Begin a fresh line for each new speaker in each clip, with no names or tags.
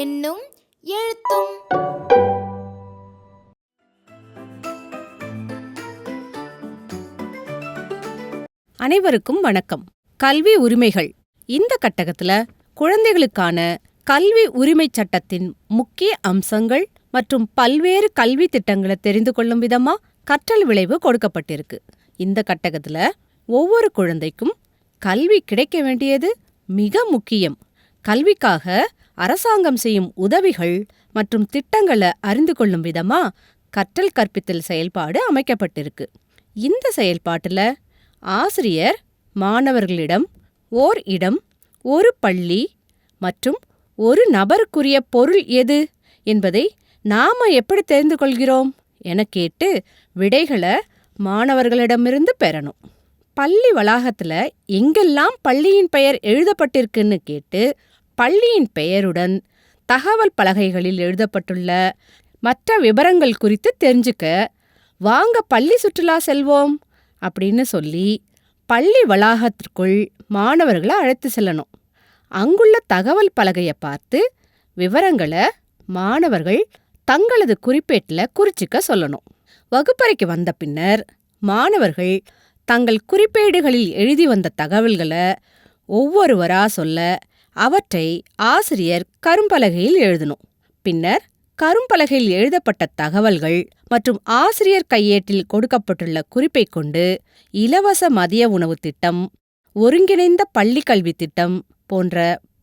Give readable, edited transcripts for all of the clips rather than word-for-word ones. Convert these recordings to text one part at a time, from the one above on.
எண்ணும் எழுத்தும்.
அனைவருக்கும் வணக்கம். கல்வி உரிமைகள். இந்த கட்டகத்துல குழந்தைகளுக்கான கல்வி உரிமை சட்டத்தின் முக்கிய அம்சங்கள் மற்றும் பல்வேறு கல்வி திட்டங்களை தெரிந்து கொள்ளும் விதமா கற்றல் விளைவு கொடுக்கப்பட்டிருக்கு. இந்த கட்டகத்துல ஒவ்வொரு குழந்தைக்கும் கல்வி கிடைக்க வேண்டியது மிக முக்கியம். கல்விக்காக அரசாங்கம் செய்யும் உதவிகள் மற்றும் திட்டங்களை அறிந்து கொள்ளும் விதமா கற்றல் கற்பித்தல் செயல்பாடு அமைக்கப்பட்டிருக்கு. இந்த செயல்பாட்டுல ஆசிரியர் மாணவர்களிடம் ஓர் இடம், ஒரு பள்ளி மற்றும் ஒரு நபருக்குரிய பொருள் எது என்பதை நாம எப்படி தெரிந்து கொள்கிறோம் என கேட்டு விடைகளை மாணவர்களிடமிருந்து பெறணும். பள்ளி வளாகத்துல எங்கெல்லாம் பள்ளியின் பெயர் எழுதப்பட்டிருக்குன்னு கேட்டு பள்ளியின் பெயருடன் தகவல் பலகைகளில் எழுதப்பட்டுள்ள மற்ற விவரங்கள் குறித்து தெரிஞ்சுக்க வாங்க பள்ளி சுற்றுலா செல்வோம் அப்படின்னு சொல்லி பள்ளி வளாகத்திற்குள் மாணவர்களை அழைத்து செல்லணும். அங்குள்ள தகவல் பலகையை பார்த்து விவரங்களை மாணவர்கள் தங்களது குறிப்பேட்டில் குறிச்சிக்க சொல்லணும். வகுப்பறைக்கு வந்த பின்னர் மாணவர்கள் தங்கள் குறிப்பேடுகளில் எழுதி வந்த தகவல்களை ஒவ்வொருவரா சொல்ல அவற்றை ஆசிரியர் கரும்பலகையில் எழுதணும். பின்னர் கரும்பலகையில் எழுதப்பட்ட தகவல்கள் மற்றும் ஆசிரியர் கையேட்டில் கொடுக்கப்பட்டுள்ள குறிப்பை கொண்டு இலவச மதிய உணவு திட்டம், ஒருங்கிணைந்த பள்ளி கல்வி திட்டம் போன்ற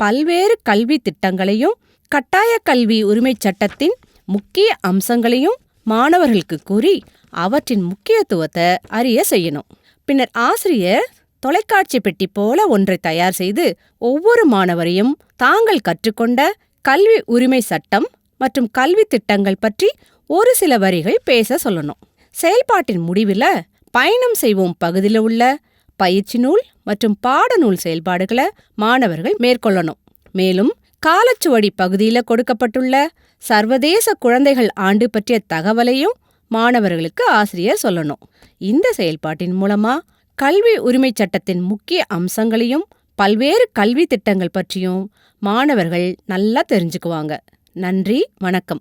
பல்வேறு கல்வி திட்டங்களையும் கட்டாய கல்வி உரிமை சட்டத்தின் முக்கிய அம்சங்களையும் மாணவர்களுக்கு கூறி அவற்றின் முக்கியத்துவத்தை அறிய செய்யணும். பின்னர் ஆசிரியர் தொலைக்காட்சி பெட்டி போல ஒன்றை தயார் செய்து ஒவ்வொரு மாணவரையும் தாங்கள் கற்றுக்கொண்ட கல்வி உரிமை சட்டம் மற்றும் கல்வி திட்டங்கள் பற்றி ஒரு சில வரிகள் பேச சொல்லணும். செயல்பாட்டின் முடிவில் பயணம் செய்வோம் பகுதியில் உள்ள பயிற்சி நூல் மற்றும் பாடநூல் செயல்பாடுகளை மாணவர்கள் மேற்கொள்ளணும். மேலும் காலச்சுவடி பகுதியில் கொடுக்கப்பட்டுள்ள சர்வதேச குழந்தைகள் ஆண்டு பற்றிய தகவலையும் மாணவர்களுக்கு ஆசிரியர் சொல்லணும். இந்த செயல்பாட்டின் மூலமா கல்வி உரிமை சட்டத்தின் முக்கிய அம்சங்களையும் பல்வேறு கல்வி திட்டங்கள் பற்றியும் மாணவர்கள் நல்லா தெரிஞ்சுக்குவாங்க. நன்றி, வணக்கம்.